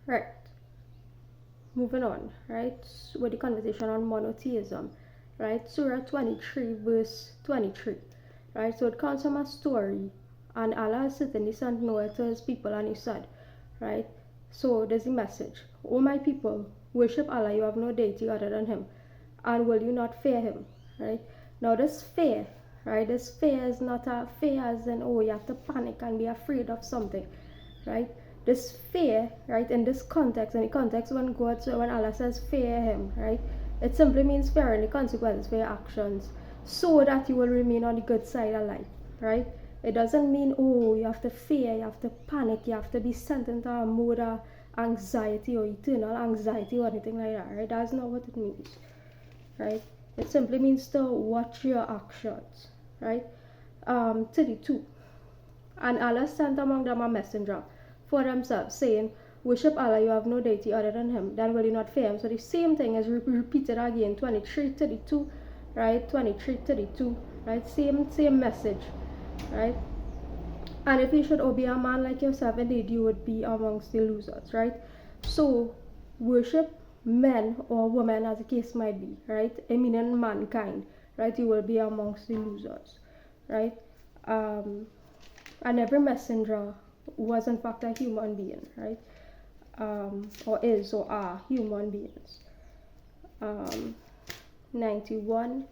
Right. Moving on, right, with the conversation on monotheism, right? Surah 23, verse 23, right? So it comes from a story, and Allah has certainly sent Noah to his people, and he said, right? So there's a message: O my people, worship Allah, you have no deity other than Him, and will you not fear Him, right? Now, this fear, right? This fear is not a fear as in, oh, you have to panic and be afraid of something, right? This fear, right, in this context, in the context when when Allah says fear Him, right, it simply means fearing the consequences for your actions, so that you will remain on the good side of life, right? It doesn't mean, oh, you have to fear, you have to panic, you have to be sent into a mode of anxiety or eternal anxiety or anything like that, right? That's not what it means, right? It simply means to watch your actions, right? 32. And Allah sent among them a messenger for themselves, saying, worship Allah, you have no deity other than Him, then will you not fear Him? So the same thing is repeated again, 23:32, right? 23:32, right? Same message, right? And if you should obey a man like yourself, indeed you would be amongst the losers, right? So worship men or women, as the case might be, right? I mean, in mankind, right? You will be amongst the losers, right? And every messenger was in fact a human being, right? Or is or are human beings. 91.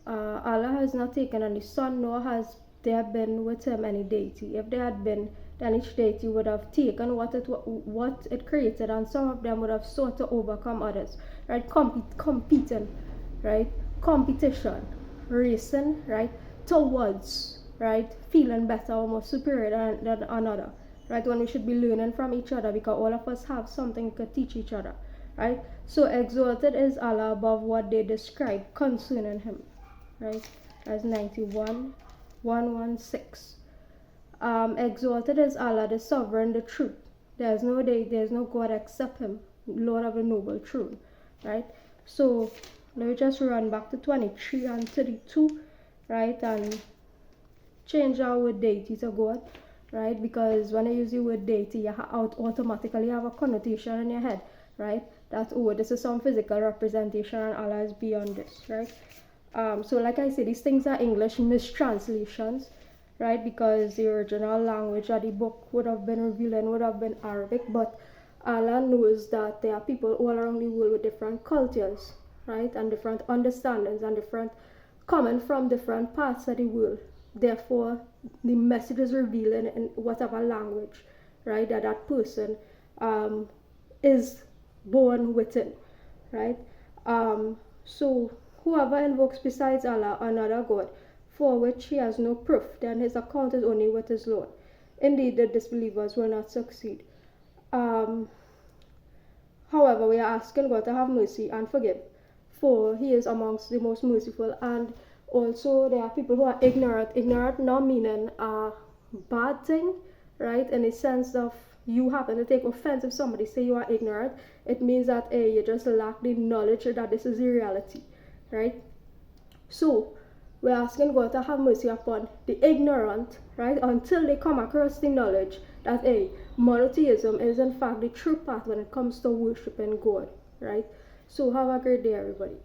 Allah has not taken any son, nor has there been with him any deity. If there had been, then each deity would have taken what it created, and some of them would have sought to overcome others, right? Competing, right? Competition, racing, right? Towards, right? Feeling better or more superior than another, right? When we should be learning from each other, because all of us have something to teach each other, right? So exalted is Allah above what they describe concerning Him, right? As 91, 116. Exalted is Allah, the sovereign, the truth. There's no God except Him, Lord of the noble throne, right? So let me just run back to 23 and 32, right? And change our word deity to God, right? Because when I use the word deity, you automatically have a connotation in your head, right? That, oh, this is some physical representation and Allah is beyond this, right? So like I said, these things are English mistranslations, right? Because the original language of the book would have been revealed would have been Arabic, but Allah knows that there are people all around the world with different cultures, right? And different understandings and coming from different parts of the world. Therefore, the message is revealed in whatever language, right, that person is born within, right? So whoever invokes besides Allah another God, for which he has no proof, then his account is only with his Lord. Indeed, the disbelievers will not succeed. However, we are asking God to have mercy and forgive, for He is amongst the most merciful. And also, there are people who are ignorant. Ignorant not meaning a bad thing, right? In the sense of you happen to take offense if somebody say you are ignorant. It means that you just lack the knowledge that this is the reality, right? So we're asking God to have mercy upon the ignorant, right, until they come across the knowledge that monotheism is in fact the true path when it comes to worshiping God, right? So have a great day, everybody.